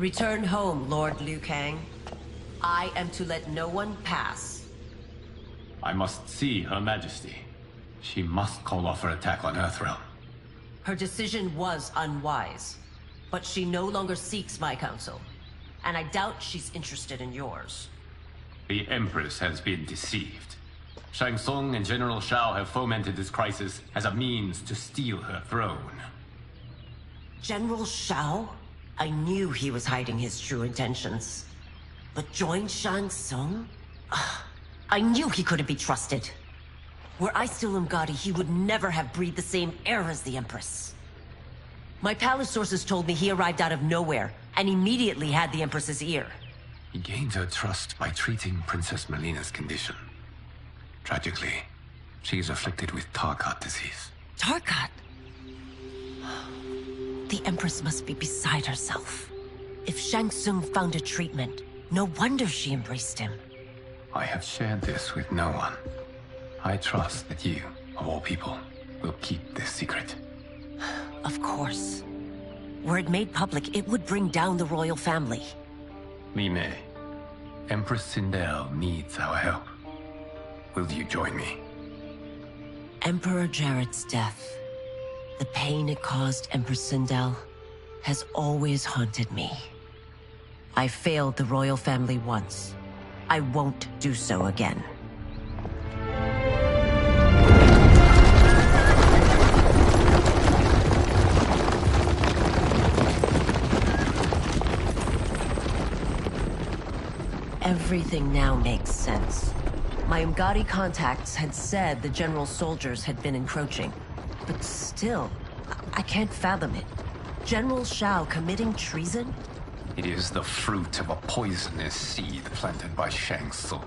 Return home, Lord Liu Kang. I am to let no one pass. I must see Her Majesty. She must call off her attack on Earthrealm. Her decision was unwise, but she no longer seeks my counsel, and I doubt she's interested in yours. The Empress has been deceived. Shang Tsung and General Shao have fomented this crisis as a means to steal her throne. General Shao? I knew he was hiding his true intentions. But join Shang Tsung? I knew he couldn't be trusted. Were I still Umgadi, he would never have breathed the same air as the Empress. My palace sources told me he arrived out of nowhere, and immediately had the Empress's ear. He gained her trust by treating Princess Melina's condition. Tragically, she is afflicted with Tarkat disease. Tarkat? The Empress must be beside herself. If Shang Tsung found a treatment, no wonder she embraced him. I have shared this with no one. I trust that you, of all people, will keep this secret. Of course. Were it made public, it would bring down the royal family. Li Mei, Empress Sindel needs our help. Will you join me? Emperor Jared's death, the pain it caused Empress Sindel, has always haunted me. I failed the royal family once. I won't do so again. Everything now makes sense. My Umgadi contacts had said the general's soldiers had been encroaching. But still, I can't fathom it. General Shao committing treason? It is the fruit of a poisonous seed planted by Shang Tsung.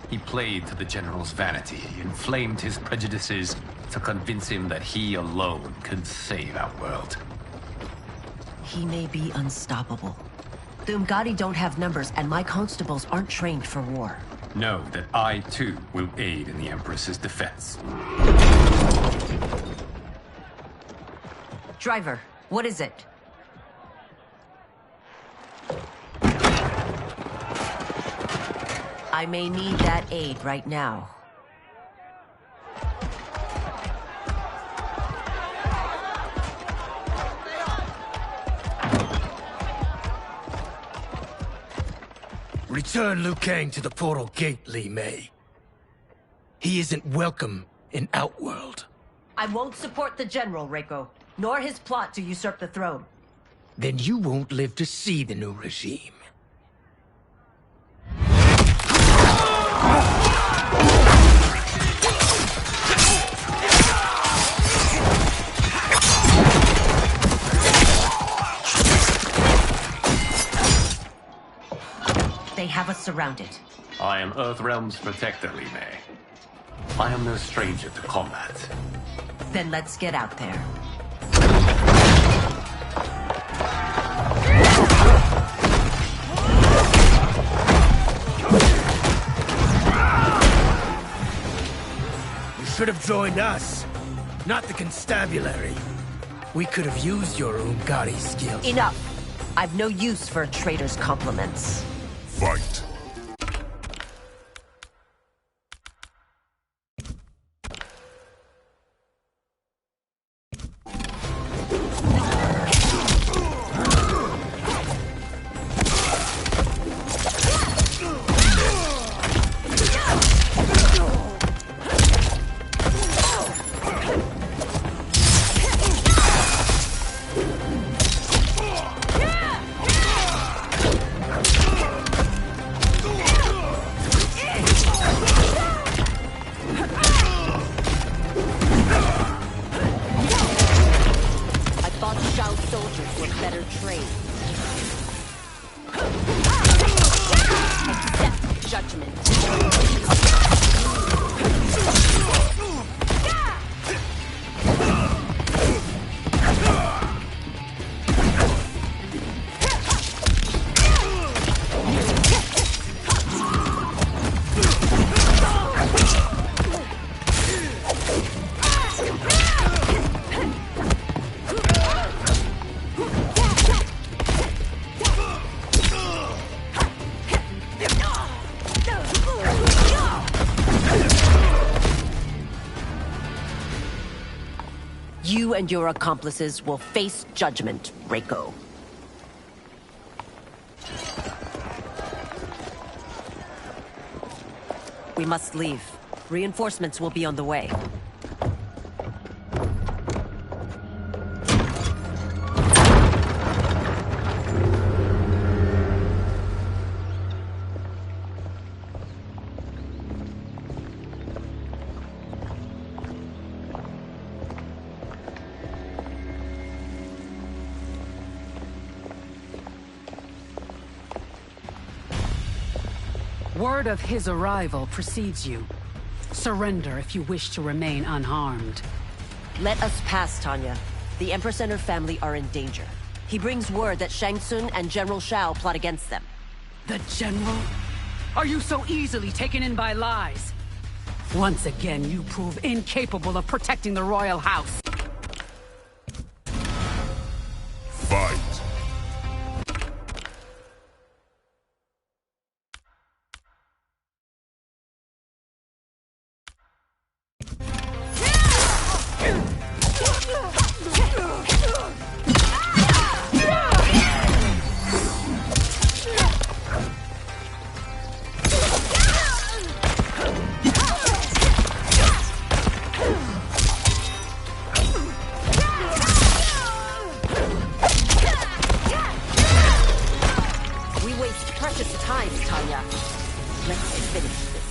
He played to the general's vanity, inflamed his prejudices to convince him that he alone could save our world. He may be unstoppable. The Umgadi don't have numbers, and my constables aren't trained for war. Know that I, too, will aid in the Empress's defense. Driver, what is it? I may need that aid right now. Return Liu Kang to the portal gate, Li Mei. He isn't welcome in Outworld. I won't support the General, Reiko, nor his plot to usurp the throne. Then you won't live to see the new regime. They have us surrounded. I am Earthrealm's protector, Li Mei. I am no stranger to combat. Then let's get out there. You should have joined us, not the constabulary. We could have used your Umgadi skills. Enough! I've no use for a traitor's compliments. Fight. You and your accomplices will face judgment, Reiko. We must leave. Reinforcements will be on the way. Word of his arrival precedes you. Surrender if you wish to remain unharmed. Let us pass, Tanya. The Empress and her family are in danger. He brings word that Shang Tsung and General Shao plot against them. The General? Are you so easily taken in by lies? Once again, you prove incapable of protecting the royal house. Fight! Precious time, Tanya. Let's finish this.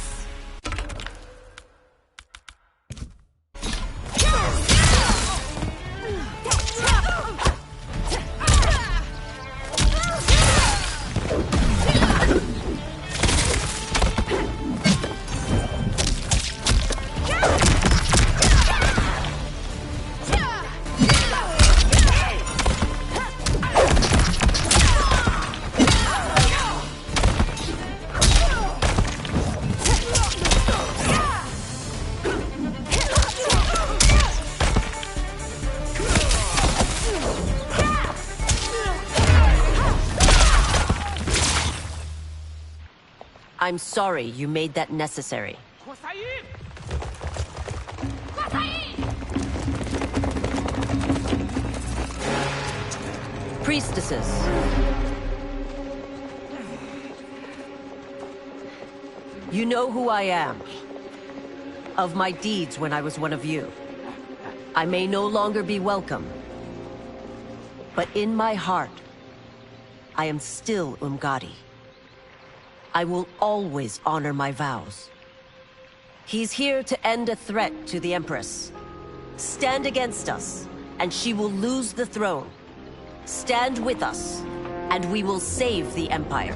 I'm sorry you made that necessary. Priestesses. You know who I am. Of my deeds when I was one of you. I may no longer be welcome. But in my heart, I am still Umgadi. I will always honor my vows. He's here to end a threat to the Empress. Stand against us, and she will lose the throne. Stand with us, and we will save the Empire.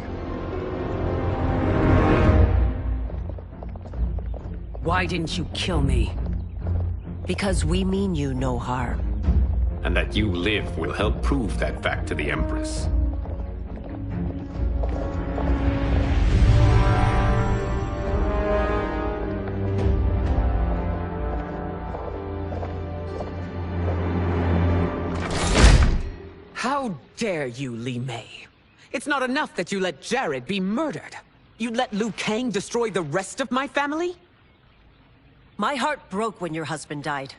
Why didn't you kill me? Because we mean you no harm. And that you live will help prove that fact to the Empress. How dare you, Li Mei? It's not enough that you let Jared be murdered. You'd let Liu Kang destroy the rest of my family? My heart broke when your husband died.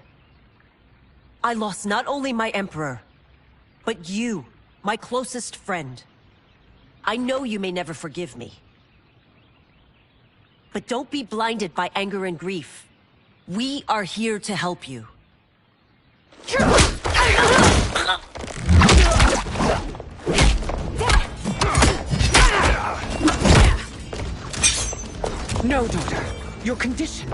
I lost not only my emperor, but you, my closest friend. I know you may never forgive me. But don't be blinded by anger and grief. We are here to help you. No, daughter. Your condition.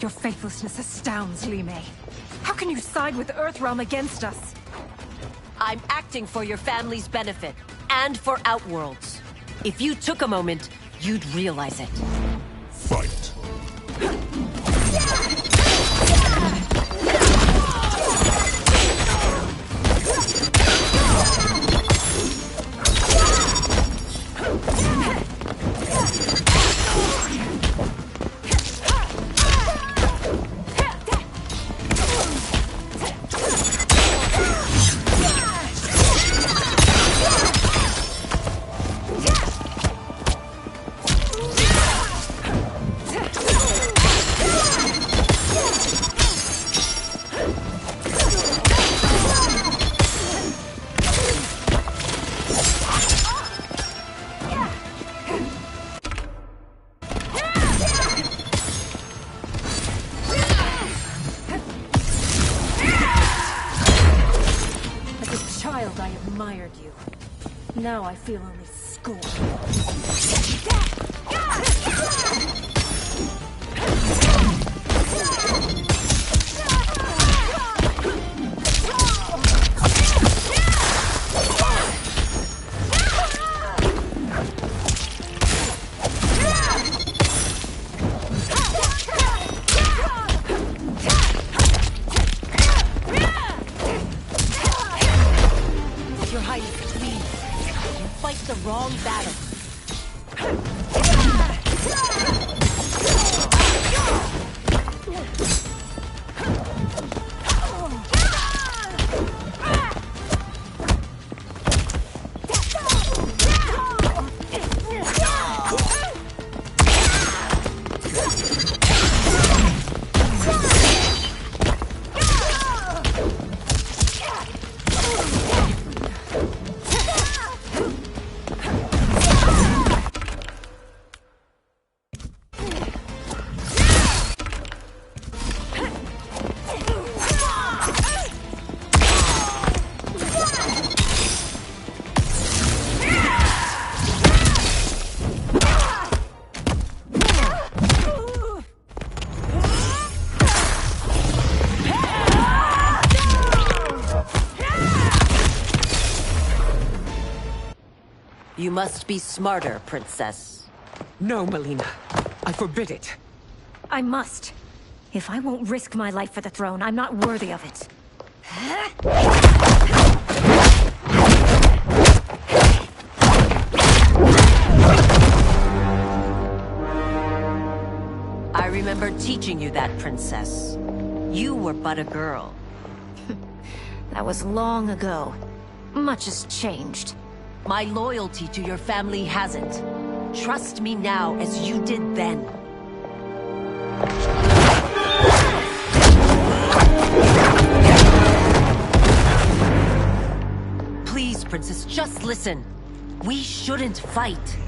Your faithlessness astounds, Li Mei. How can you side with Earthrealm against us? I'm acting for your family's benefit, and for Outworld's. If you took a moment, you'd realize it. Fight. I admired you. Now I feel only scorn. The wrong battle. You must be smarter, Princess. No, Melina. I forbid it. I must. If I won't risk my life for the throne, I'm not worthy of it. I remember teaching you that, Princess. You were but a girl. That was long ago. Much has changed. My loyalty to your family hasn't. Trust me now as you did then. Please, Princess, just listen. We shouldn't fight.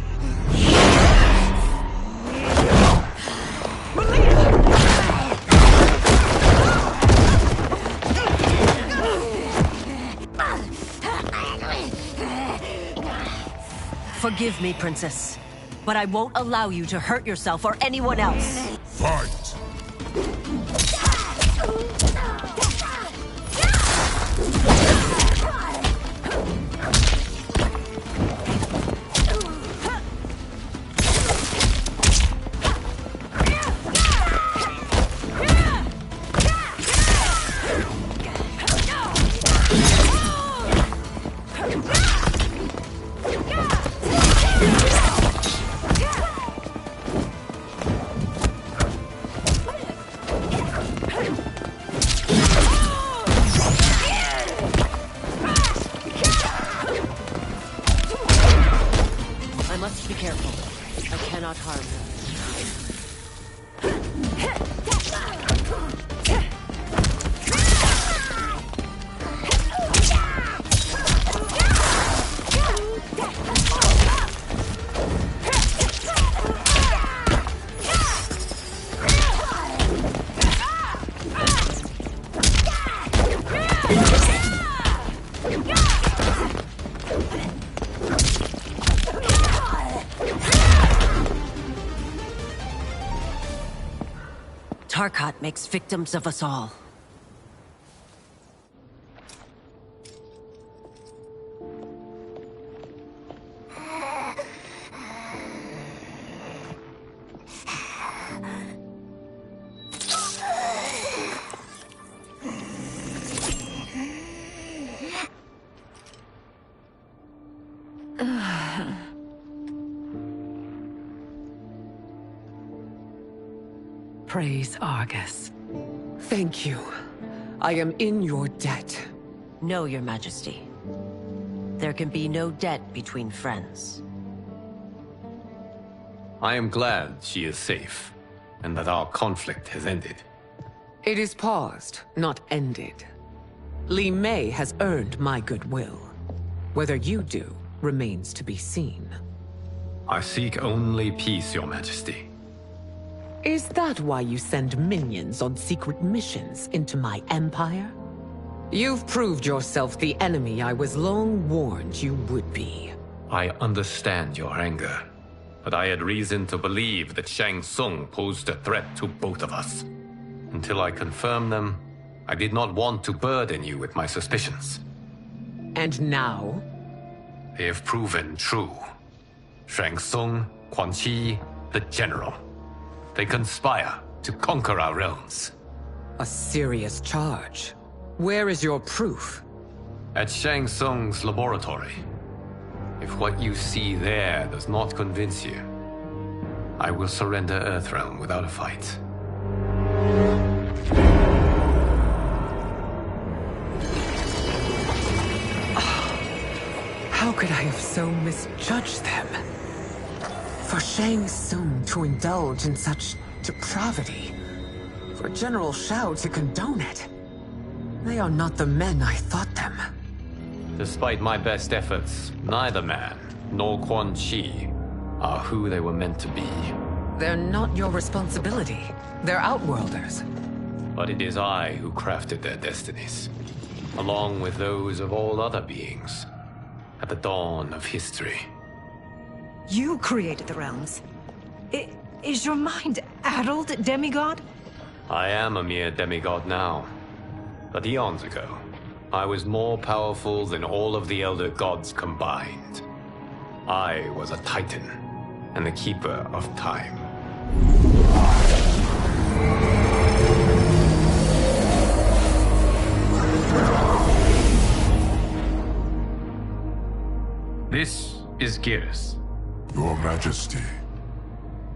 Forgive me, Princess, but I won't allow you to hurt yourself or anyone else. Fight! Tarkat makes victims of us all. Praise Argus. Thank you. I am in your debt. No, Your Majesty. There can be no debt between friends. I am glad she is safe, and that our conflict has ended. It is paused, not ended. Li Mei has earned my goodwill. Whether you do remains to be seen. I seek only peace, Your Majesty. Is that why you send minions on secret missions into my empire? You've proved yourself the enemy I was long warned you would be. I understand your anger, but I had reason to believe that Shang Tsung posed a threat to both of us. Until I confirmed them, I did not want to burden you with my suspicions. And now? They have proven true. Shang Tsung, Quan Chi, the General. They conspire to conquer our realms. A serious charge. Where is your proof? At Shang Tsung's laboratory. If what you see there does not convince you, I will surrender Earthrealm without a fight. How could I have so misjudged them? For Shang Tsung to indulge in such depravity, for General Shao to condone it, they are not the men I thought them. Despite my best efforts, neither man nor Quan Chi are who they were meant to be. They're not your responsibility. They're Outworlders. But it is I who crafted their destinies, along with those of all other beings, at the dawn of history. You created the realms. Is your mind addled, demigod? I am a mere demigod now. But eons ago, I was more powerful than all of the Elder Gods combined. I was a Titan, and the Keeper of Time. This is Geras. Your Majesty,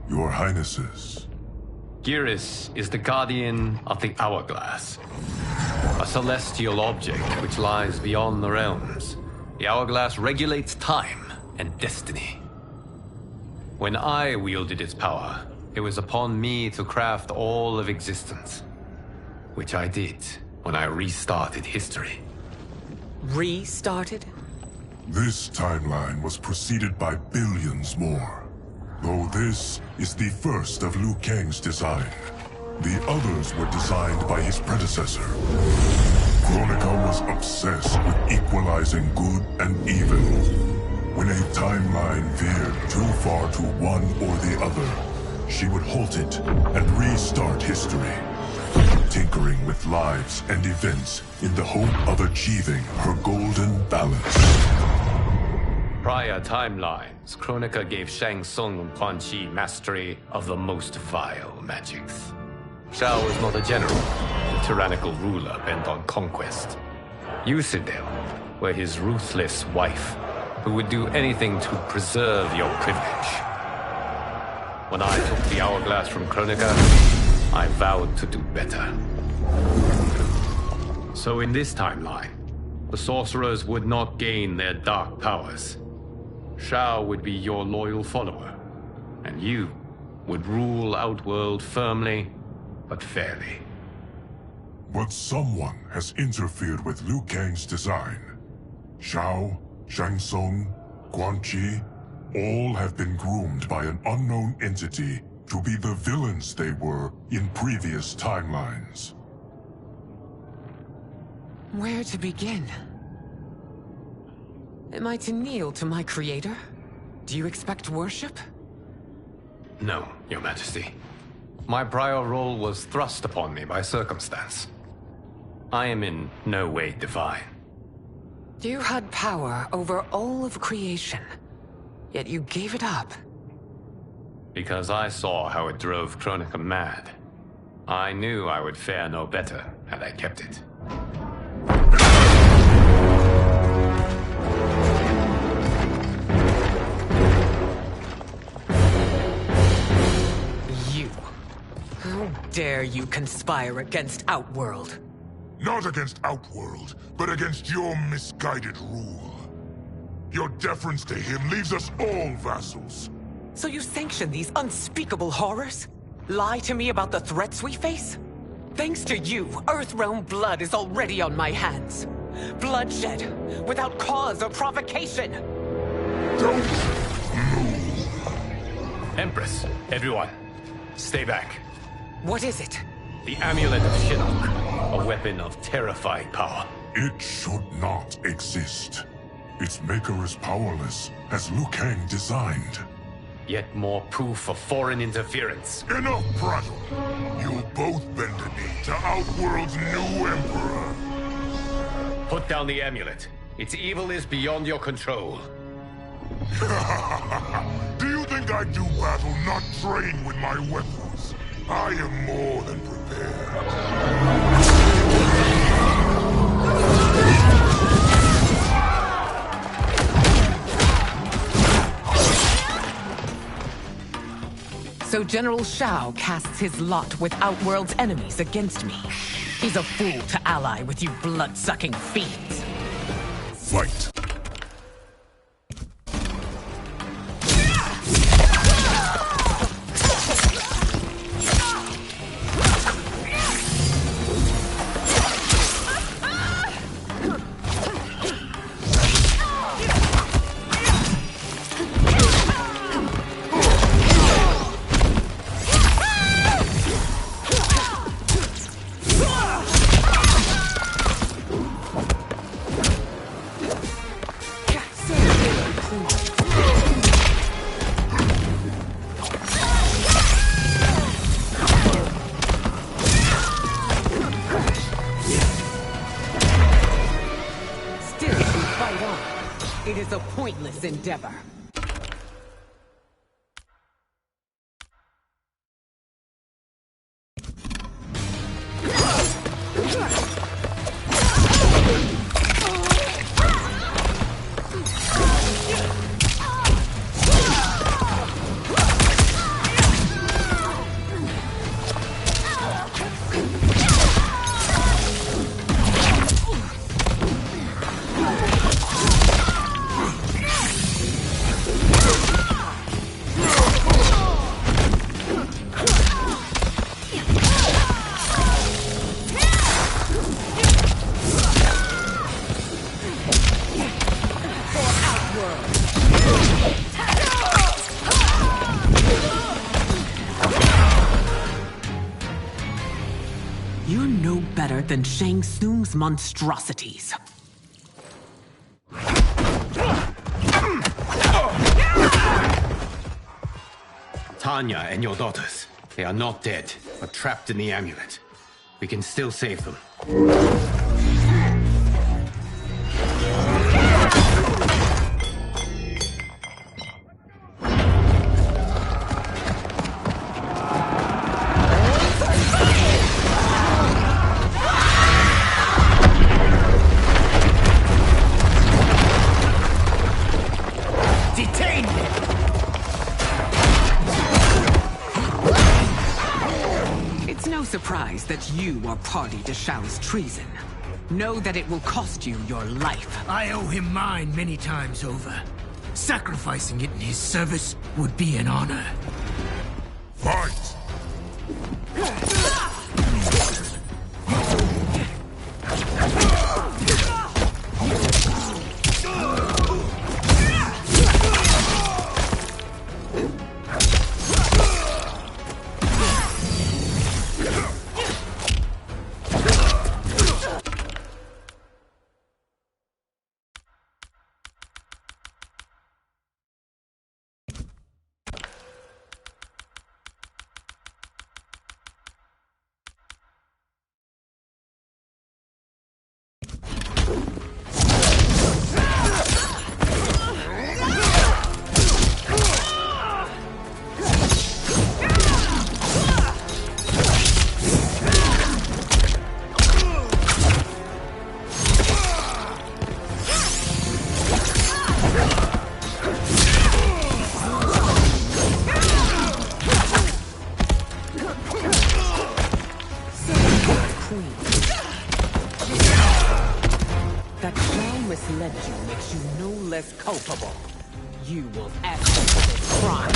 Your Highnesses. Geras is the guardian of the Hourglass, a celestial object which lies beyond the realms. The Hourglass regulates time and destiny. When I wielded its power, it was upon me to craft all of existence, which I did when I restarted history. Restarted? This timeline was preceded by billions more. Though this is the first of Liu Kang's design, the others were designed by his predecessor. Kronika was obsessed with equalizing good and evil. When a timeline veered too far to one or the other, she would halt it and restart history, tinkering with lives and events in the hope of achieving her golden balance. Prior timelines, Kronika gave Shang Tsung and Quan Chi mastery of the most vile magics. Shao was not a general, a tyrannical ruler bent on conquest. You, Sindel, were his ruthless wife, who would do anything to preserve your privilege. When I took the Hourglass from Kronika, I vowed to do better. So in this timeline, the sorcerers would not gain their dark powers. Shao would be your loyal follower, and you would rule Outworld firmly, but fairly. But someone has interfered with Liu Kang's design. Shao, Shang Tsung, Quan Chi, all have been groomed by an unknown entity to be the villains they were in previous timelines. Where to begin? Am I to kneel to my creator? Do you expect worship? No, Your Majesty. My prior role was thrust upon me by circumstance. I am in no way divine. You had power over all of creation, yet you gave it up. Because I saw how it drove Kronika mad. I knew I would fare no better had I kept it. You. How dare you conspire against Outworld? Not against Outworld, but against your misguided rule. Your deference to him leaves us all vassals. So you sanction these unspeakable horrors? Lie to me about the threats we face? Thanks to you, Earthrealm blood is already on my hands. Bloodshed, without cause or provocation. Don't move. Empress, everyone, stay back. What is it? The Amulet of Shinnok, a weapon of terrifying power. It should not exist. Its maker is powerless, as Liu Kang designed. Yet more proof of foreign interference. Enough prattle! You'll both bend a knee to Outworld's new emperor. Put down the amulet. Its evil is beyond your control. Do you think I do battle not trained with my weapons? I am more than prepared. So General Shao casts his lot with Outworld's enemies against me. He's a fool to ally with you blood-sucking fiends. Fight! It is a pointless endeavor. You're no better than Shang Tsung's monstrosities. Tanya and your daughters. They are not dead, but trapped in the amulet. We can still save them. Detain me! It's no surprise that you are party to Shao's treason. Know that it will cost you your life. I owe him mine many times over. Sacrificing it in his service would be an honor. Fight! Queen. That Shao misled you makes you no less culpable. You will answer for this crime.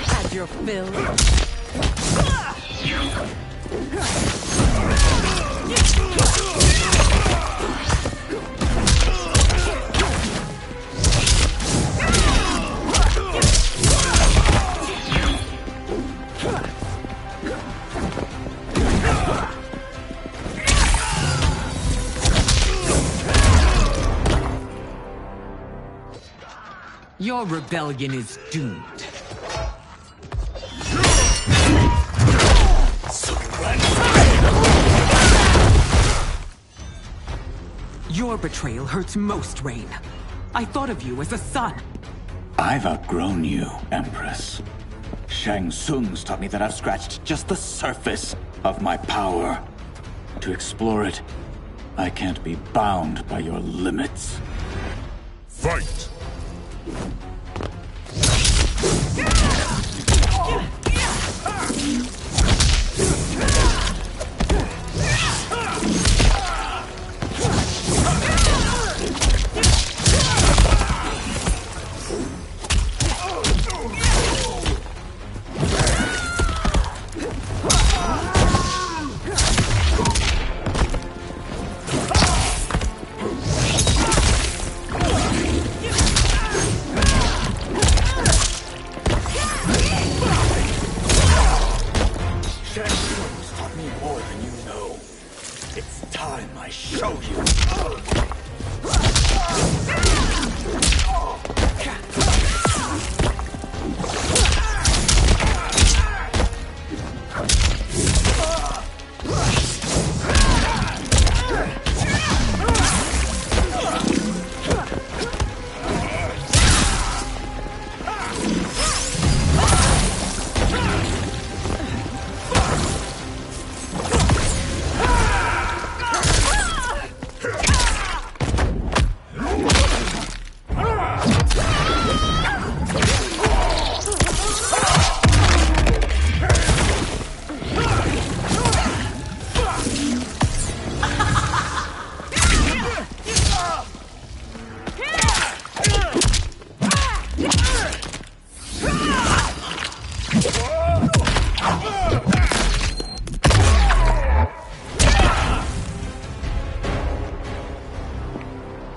Had your fill. Your rebellion is doomed. Your betrayal hurts most, Rain. I thought of you as a son. I've outgrown you, Empress. Shang Tsung's taught me that I've scratched just the surface of my power. To explore it, I can't be bound by your limits. Fight!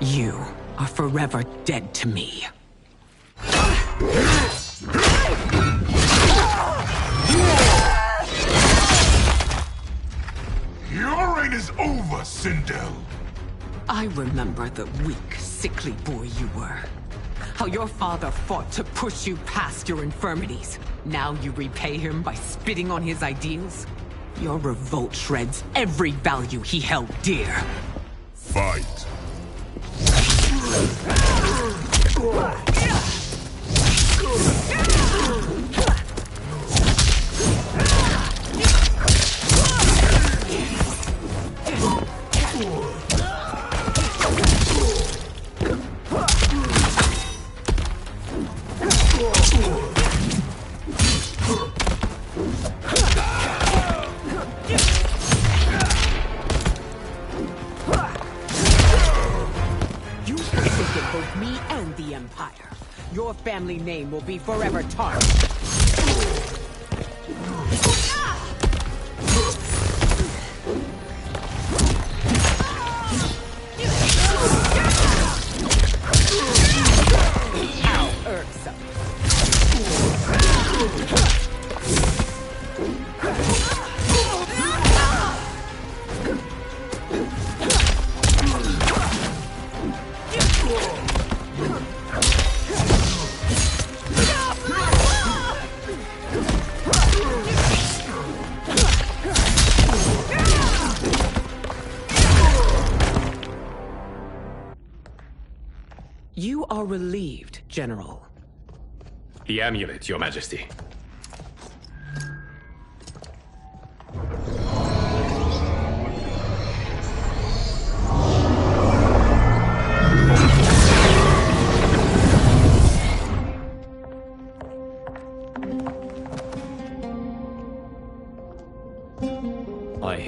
You are forever dead to me. Your reign is over, Sindel. I remember the weak, sickly boy you were. How your father fought to push you past your infirmities. Now you repay him by spitting on his ideals? Your revolt shreds every value he held dear. Fight. Both me and the Empire. Your family name will be forever tarnished. How irksome. You are relieved, General. The amulet, Your Majesty.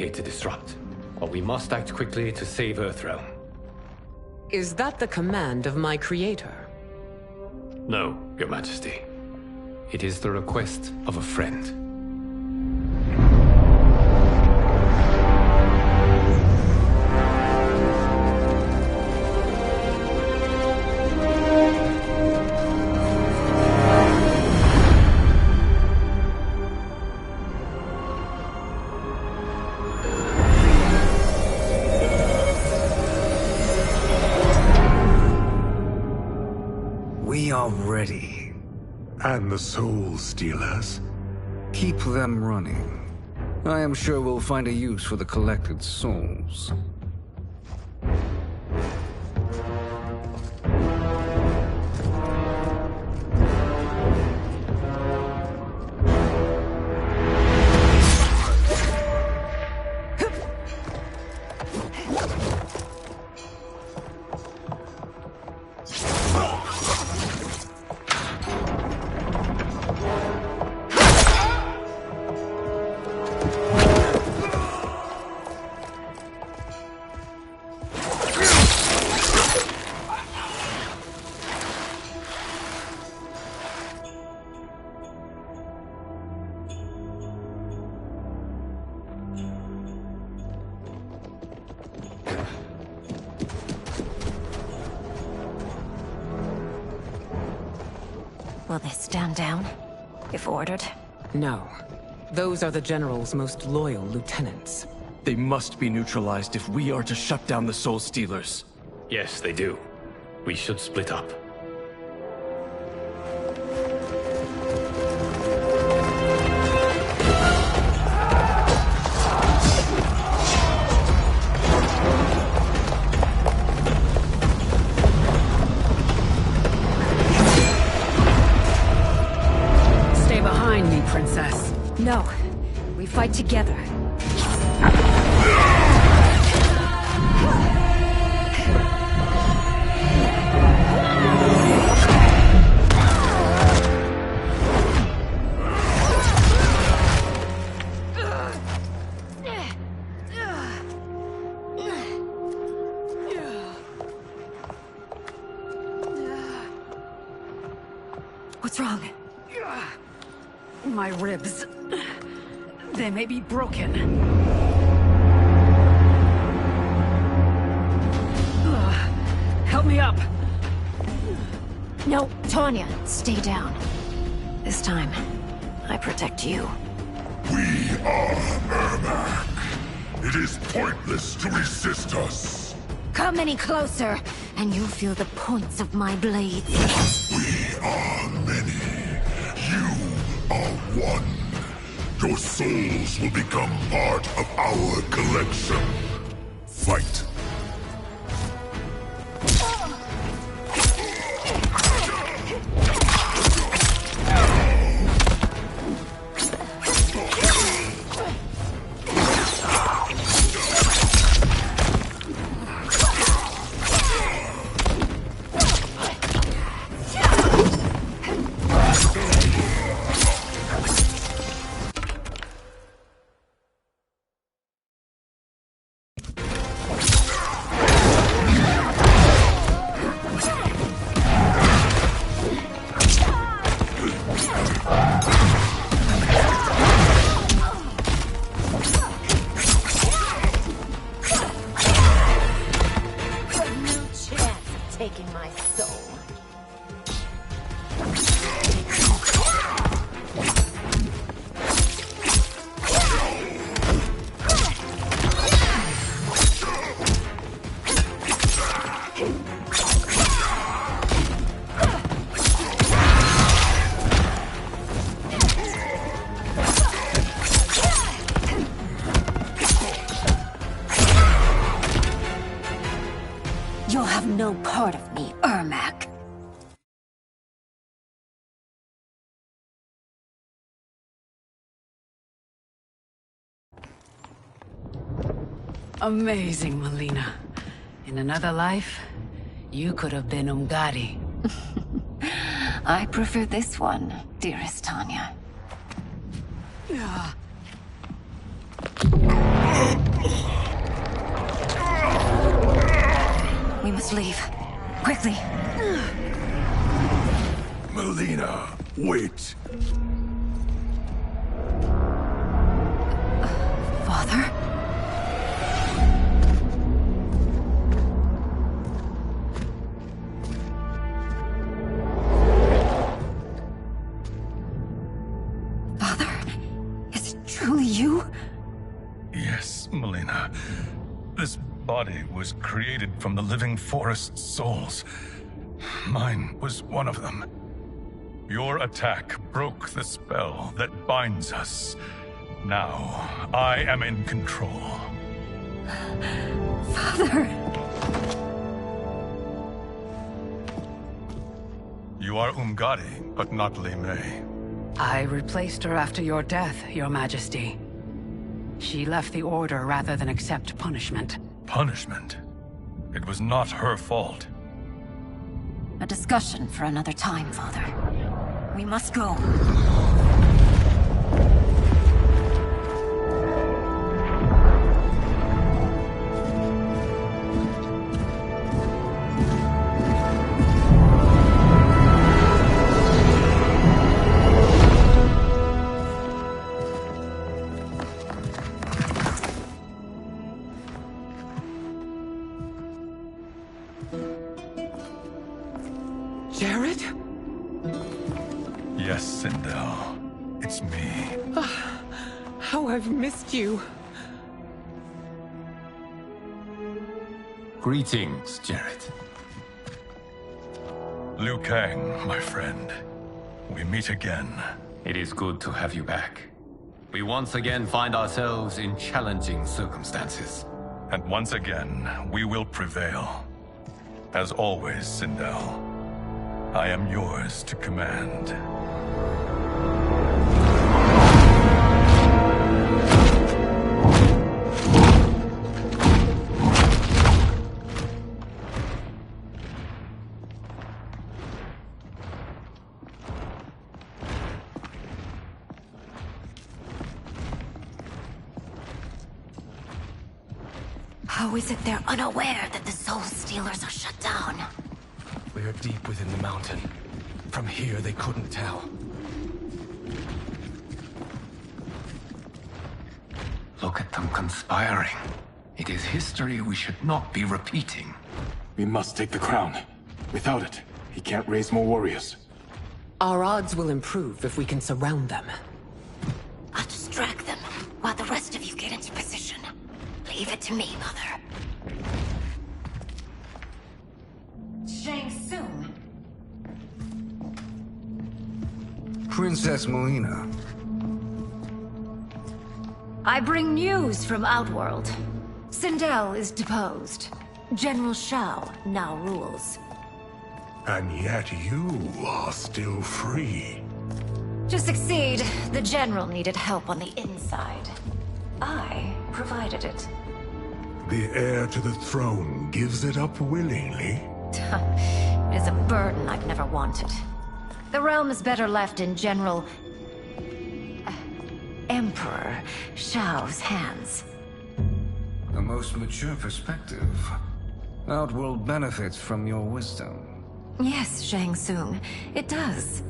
likely to disrupt, but we must act quickly to save Earthrealm. Is that the command of my creator? No, Your Majesty. It is the request of a friend. We are ready. And the Soul Stealers? Keep them running. I am sure we'll find a use for the collected souls. Will they stand down, if ordered? No. Those are the General's most loyal lieutenants. They must be neutralized if we are to shut down the Soul Stealers. Yes, they do. We should split up. Stay behind me, Princess. No, we fight together. What's wrong? My ribs. They may be broken. Help me up. No, Tanya, stay down. This time, I protect you. We are Ermac. It is pointless to resist us. Come any closer, and you'll feel the points of my blades. We are many. You are one. Your souls will become part of our collection. Fight. Taking my soul. You'll have no part of me, Ermac. Amazing, Melina. In another life, you could have been Umgadi. I prefer this one, dearest Tanya. Yeah. We must leave. Quickly. Melina, wait. Father? Father? Is it truly you? Yes, Melina. This body was created from the living forest's souls. Mine was one of them. Your attack broke the spell that binds us. Now, I am in control. Father! You are Umgadi, but not Li Mei. I replaced her after your death, Your Majesty. She left the Order rather than accept punishment. Punishment? It was not her fault. A discussion for another time, Father. We must go. Jared? Yes, Sindel. It's me. How I've missed you. Greetings, Jared. Liu Kang, my friend. We meet again. It is good to have you back. We once again find ourselves in challenging circumstances. And once again, we will prevail. As always, Sindel, I am yours to command. How is it they're unaware that the Soul Stealers are shut down? We are deep within the mountain. From here, they couldn't tell. Look at them conspiring. It is history we should not be repeating. We must take the crown. Without it, he can't raise more warriors. Our odds will improve if we can surround them. I'll distract them while the rest of you get into position. Leave it to me, Mother. Shang Tsung. Princess Melina. I bring news from Outworld. Sindel is deposed. General Shao now rules. And yet you are still free. To succeed, the General needed help on the inside. I provided it. The heir to the throne gives it up willingly. It is a burden I've never wanted. The realm is better left in General... Emperor Shao's hands. A most mature perspective. Outworld benefits from your wisdom. Yes, Shang Tsung, it does.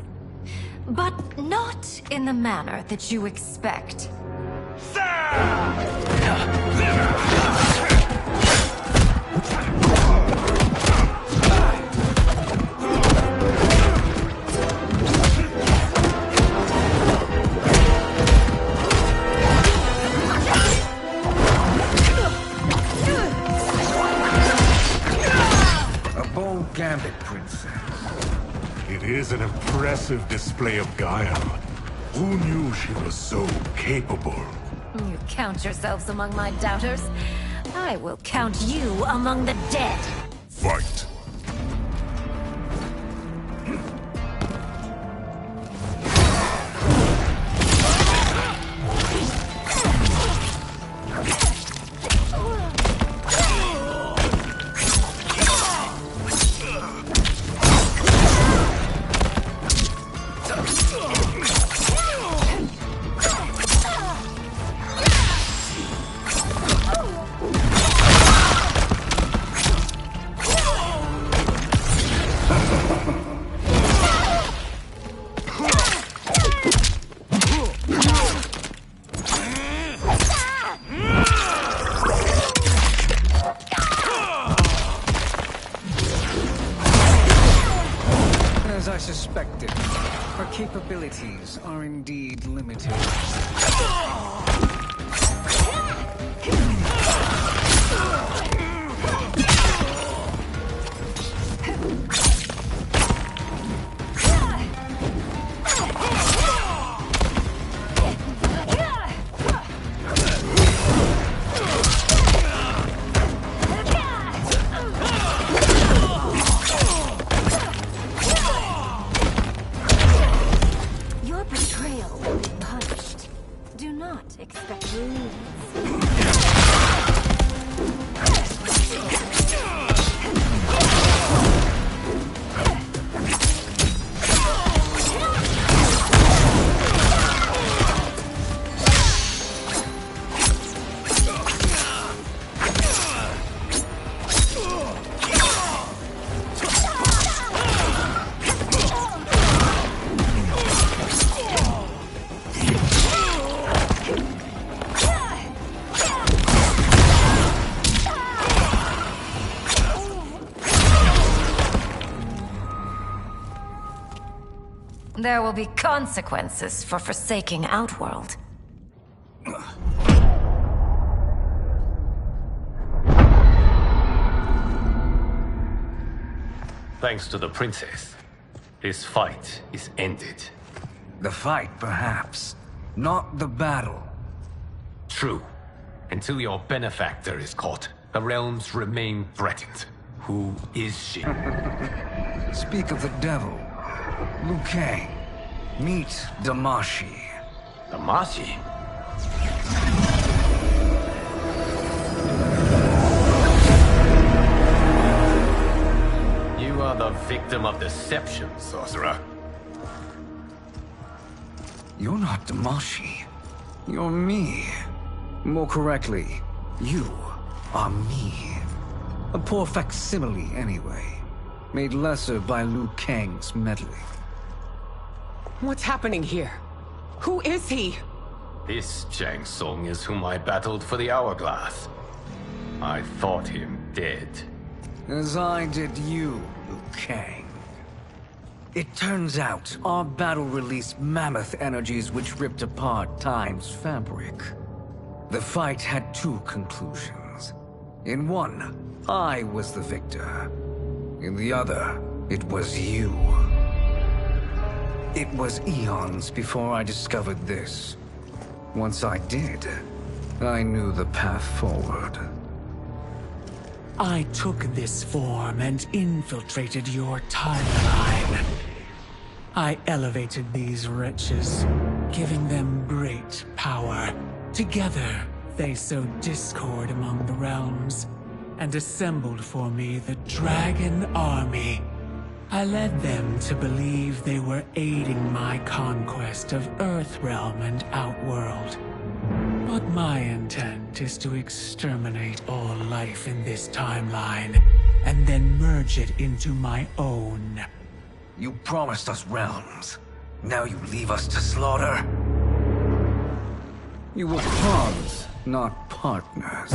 But not in the manner that you expect. A bold gambit, princess. It is an impressive display of guile. Who knew she was so capable? You count yourselves among my doubters. I will count you among the dead. Fight. expected. Her capabilities are indeed limited. Your betrayal will be punished. Do not expect lenience. There will be consequences for forsaking Outworld. Thanks to the princess, this fight is ended. The fight, perhaps. Not the battle. True. Until your benefactor is caught, the realms remain threatened. Who is she? Speak of the devil. Liu Kang. Meet Damashi. Damashi? You are the victim of deception, sorcerer. You're not Damashi. You're me. More correctly, you are me. A poor facsimile, anyway. Made lesser by Liu Kang's meddling. What's happening here? Who is he? This Shang Tsung is whom I battled for the Hourglass. I thought him dead. As I did you, Liu Kang. It turns out our battle released mammoth energies which ripped apart time's fabric. The fight had two conclusions. In one, I was the victor. In the other, it was you. It was eons before I discovered this. Once I did, I knew the path forward. I took this form and infiltrated your timeline. I elevated these wretches, giving them great power. Together, they sowed discord among the realms, and assembled for me the Dragon Army. I led them to believe they were aiding my conquest of Earthrealm and Outworld. But my intent is to exterminate all life in this timeline, and then merge it into my own. You promised us realms. Now you leave us to slaughter? You were pawns, not partners.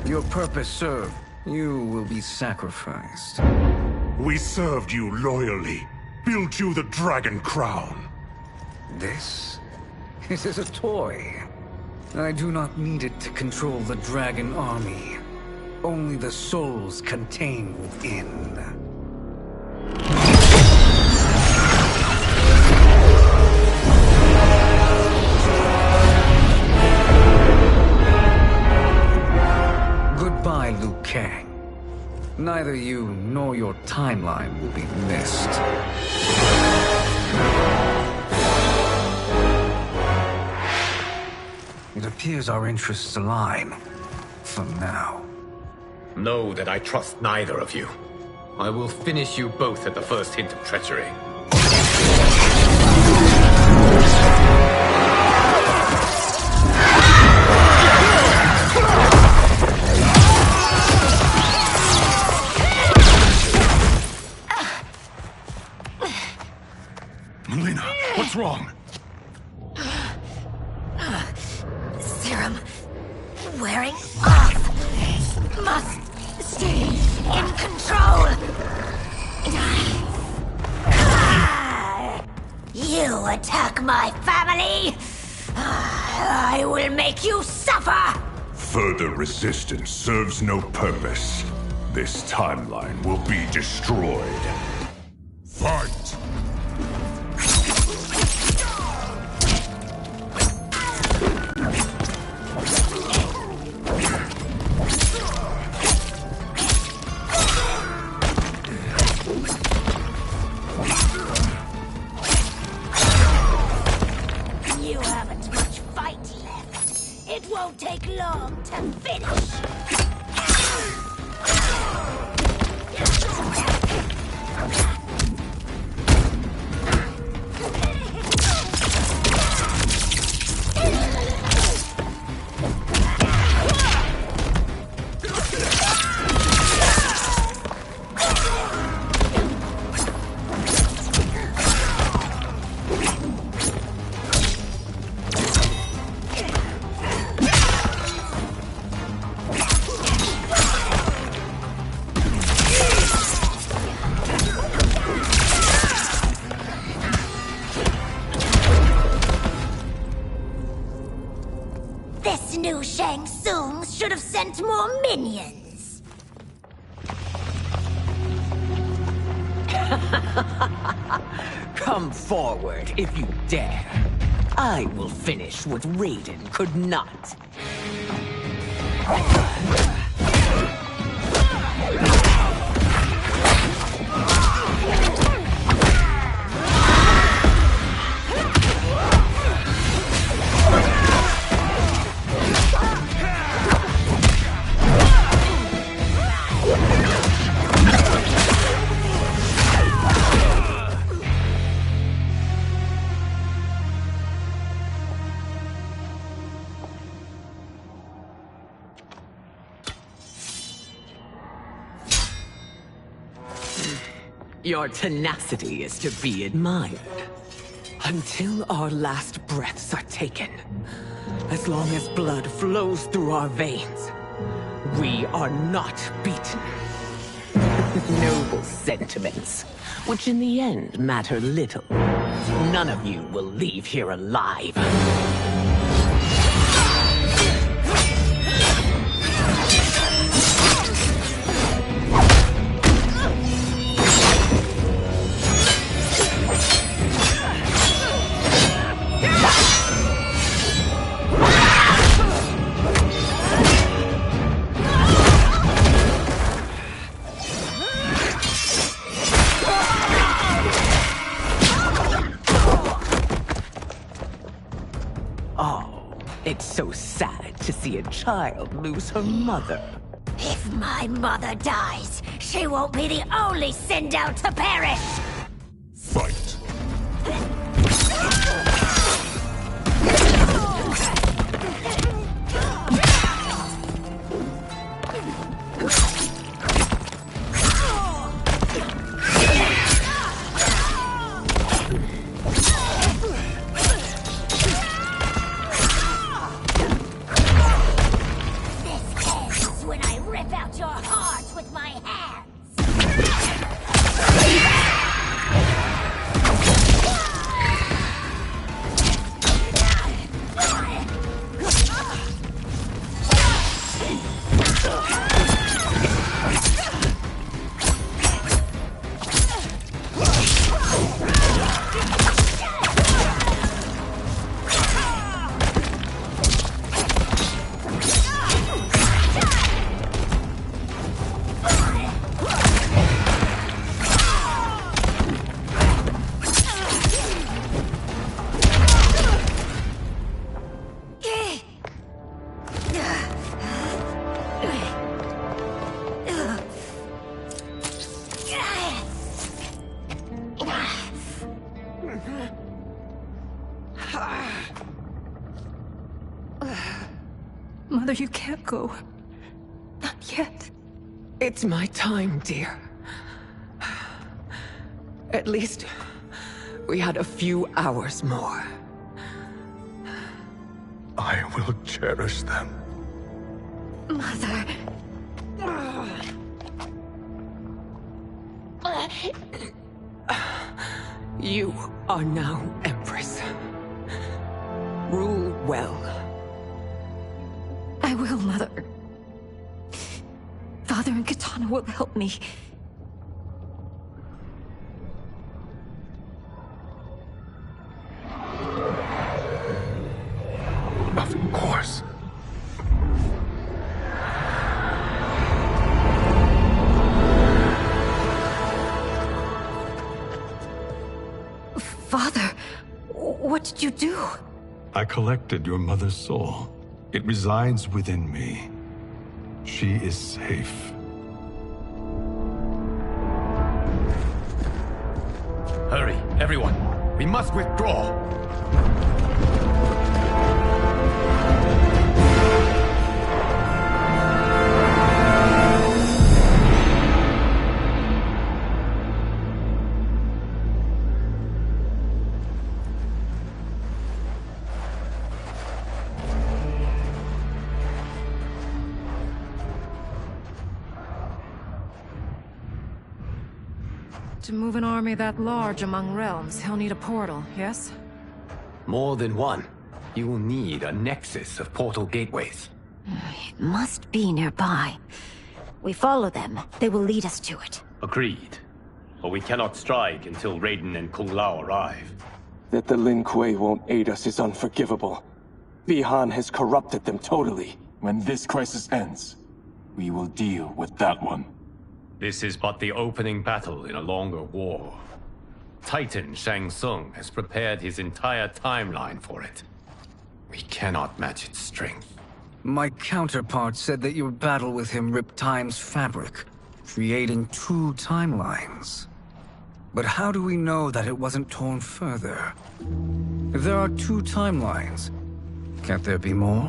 Your purpose served, you will be sacrificed. We served you loyally, built you the Dragon Crown. This? It is a toy. I do not need it to control the Dragon Army. Only the souls contained within. Goodbye, Liu Kang. Neither you nor your timeline will be missed. It appears our interests align. For now. Know that I trust neither of you. I will finish you both at the first hint of treachery. Melina, what's wrong? Serum wearing off. Must stay in control. You attack my family? I will make you suffer! Further resistance serves no purpose. This timeline will be destroyed. Fight! You haven't much fight left. It won't take long to finish. This new Shang Tsung should have sent more minions. Come forward if you dare. I will finish what Raiden could not. Your tenacity is to be admired. Until our last breaths are taken, as long as blood flows through our veins, we are not beaten. Noble sentiments, which in the end matter little. None of you will leave here alive. It's so sad to see a child lose her mother. If my mother dies, she won't be the only Sindel to perish! Fight! Mother, you can't go. Not yet. It's my time, dear. At least, we had a few hours more. I will cherish them. Mother. You are now Empress. Rule well. I will, Mother. Father and Katana will help me. Of course. Father, what did you do? I collected your mother's soul. It resides within me. She is safe. Hurry, everyone. We must withdraw. To move an army that large among realms, he'll need a portal, yes? More than one. You will need a nexus of portal gateways. It must be nearby. We follow them. They will lead us to it. Agreed. But we cannot strike until Raiden and Kung Lao arrive. That the Lin Kuei won't aid us is unforgivable. Bihan has corrupted them totally. When this crisis ends, we will deal with that one. This is but the opening battle in a longer war. Titan Shang Tsung has prepared his entire timeline for it. We cannot match its strength. My counterpart said that your battle with him ripped time's fabric, creating two timelines. But how do we know that it wasn't torn further? If there are two timelines, can't there be more?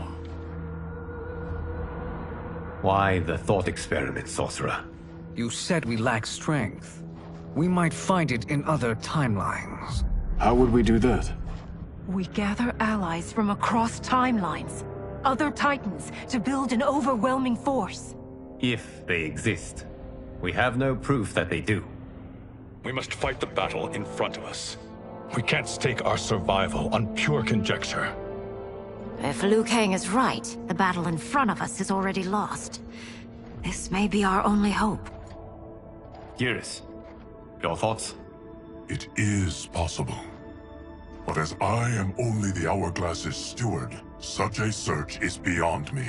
Why the thought experiment, Sorcerer? You said we lack strength. We might find it in other timelines. How would we do that? We gather allies from across timelines, other Titans, to build an overwhelming force. If they exist. We have no proof that they do. We must fight the battle in front of us. We can't stake our survival on pure conjecture. If Liu Kang is right, the battle in front of us is already lost. This may be our only hope. Geras, your thoughts? It is possible. But as I am only the Hourglass's steward, such a search is beyond me.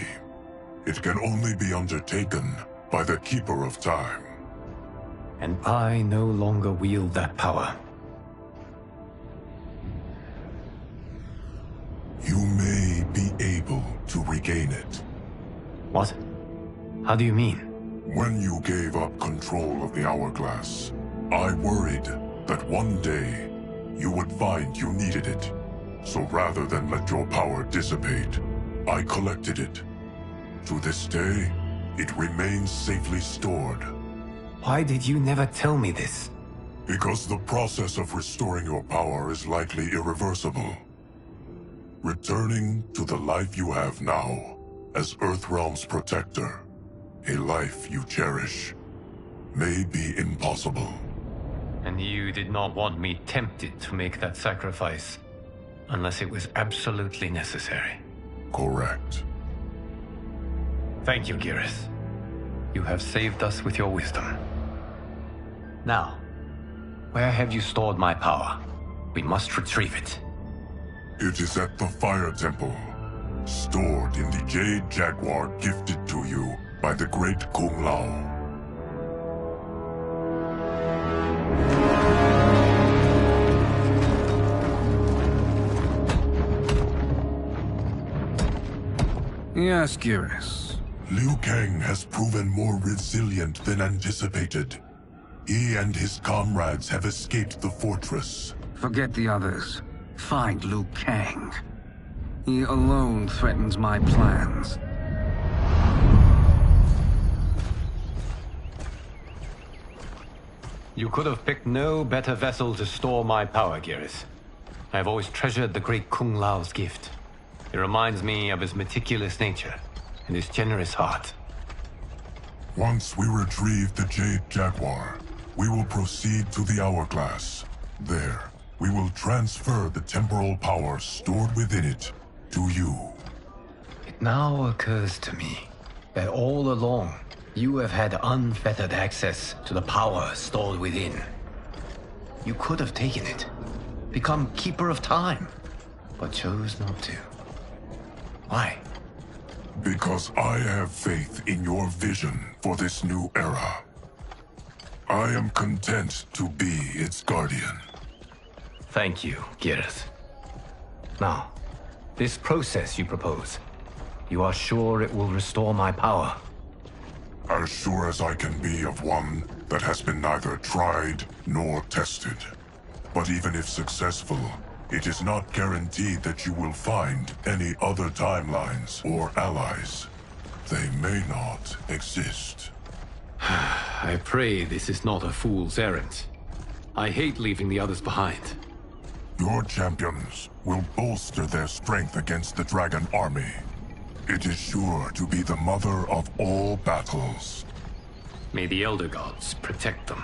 It can only be undertaken by the Keeper of Time. And I no longer wield that power. You may be able to regain it. What? How do you mean? When you gave up control of the Hourglass, I worried that one day you would find you needed it. So rather than let your power dissipate, I collected it. To this day, it remains safely stored. Why did you never tell me this? Because the process of restoring your power is likely irreversible. Returning to the life you have now, as Earthrealm's protector, a life you cherish, may be impossible. And you did not want me tempted to make that sacrifice, unless it was absolutely necessary. Correct. Thank you, Geras. You have saved us with your wisdom. Now, where have you stored my power? We must retrieve it. It is at the Fire Temple, stored in the Jade Jaguar gifted to you by the great Kung Lao. Yes, Geras. Liu Kang has proven more resilient than anticipated. He and his comrades have escaped the fortress. Forget the others. Find Liu Kang. He alone threatens my plans. You could have picked no better vessel to store my power, Geras. I have always treasured the great Kung Lao's gift. It reminds me of his meticulous nature and his generous heart. Once we retrieve the Jade Jaguar, we will proceed to the Hourglass. There, we will transfer the temporal power stored within it to you. It now occurs to me that all along, you have had unfettered access to the power stored within. You could have taken it, become Keeper of Time, but chose not to. Why? Because I have faith in your vision for this new era. I am content to be its guardian. Thank you, Girith. Now, this process you propose, you are sure it will restore my power? As sure as I can be of one that has been neither tried nor tested. But even if successful, it is not guaranteed that you will find any other timelines or allies. They may not exist. I pray this is not a fool's errand. I hate leaving the others behind. Your champions will bolster their strength against the Dragon Army. It is sure to be the mother of all battles. May the Elder Gods protect them.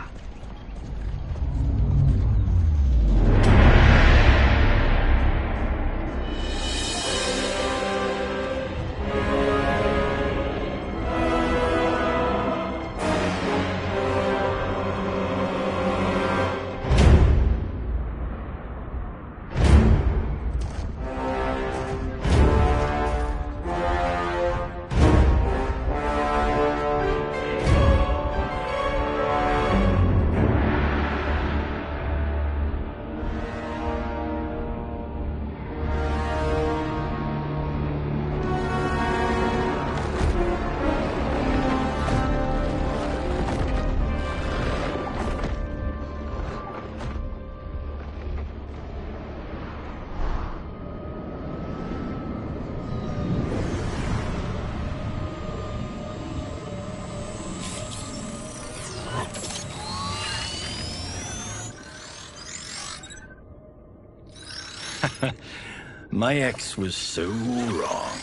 My ex was so wrong.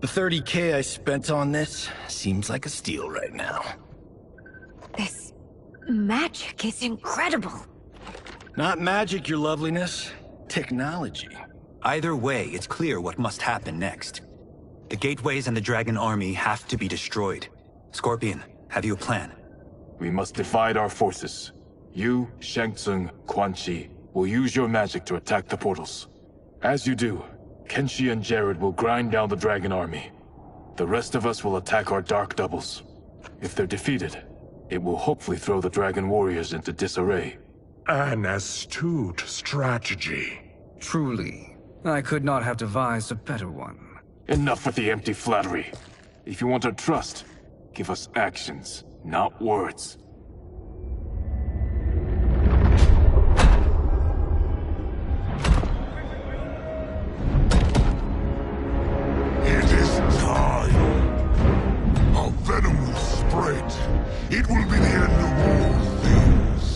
The 30K I spent on this seems like a steal right now. This magic is incredible. Not magic, your loveliness. Technology. Either way, it's clear what must happen next. The gateways and the Dragon Army have to be destroyed. Scorpion, have you a plan? We must divide our forces. You, Shang Tsung, Quan Chi, will use your magic to attack the portals. As you do, Kenshi and Jared will grind down the Dragon Army. The rest of us will attack our dark doubles. If they're defeated, it will hopefully throw the Dragon Warriors into disarray. An astute strategy. Truly, I could not have devised a better one. Enough with the empty flattery. If you want our trust, give us actions, not words. It is time. Our venom will spread. It will be the end of all things.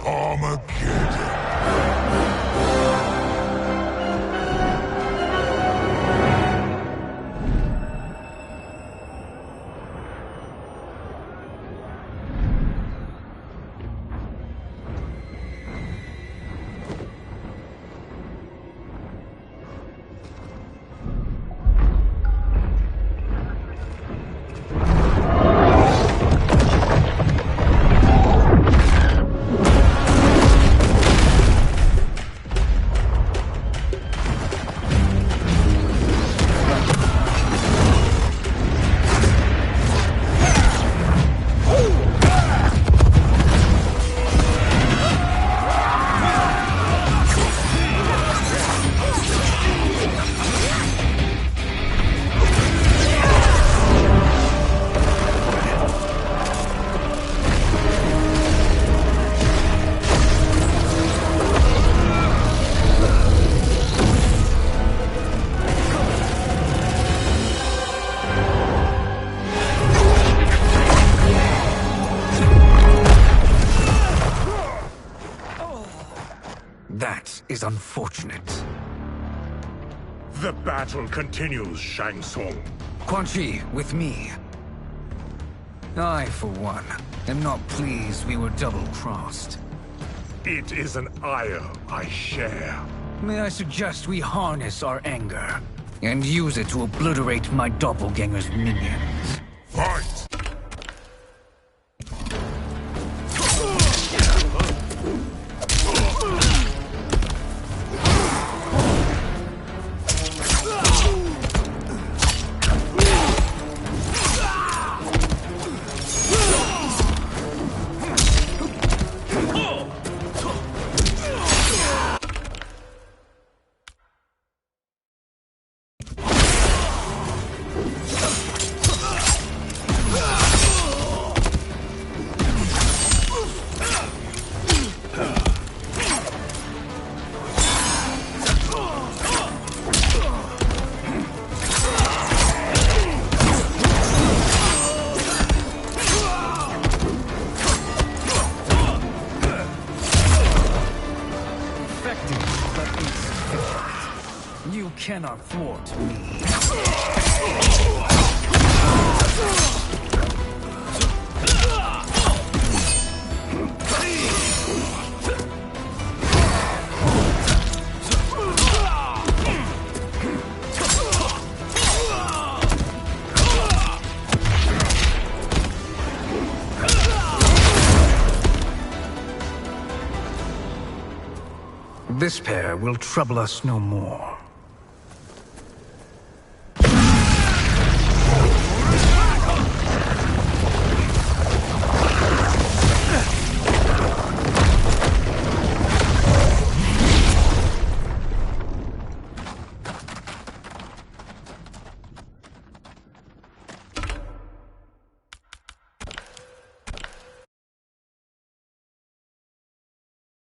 Armageddon. That is unfortunate. The battle continues, Shang Tsung. Quan Chi, with me. I, for one, am not pleased we were double-crossed. It is an ire I share. May I suggest we harness our anger and use it to obliterate my doppelganger's minions? Fight! You cannot thwart me. This pair will trouble us no more.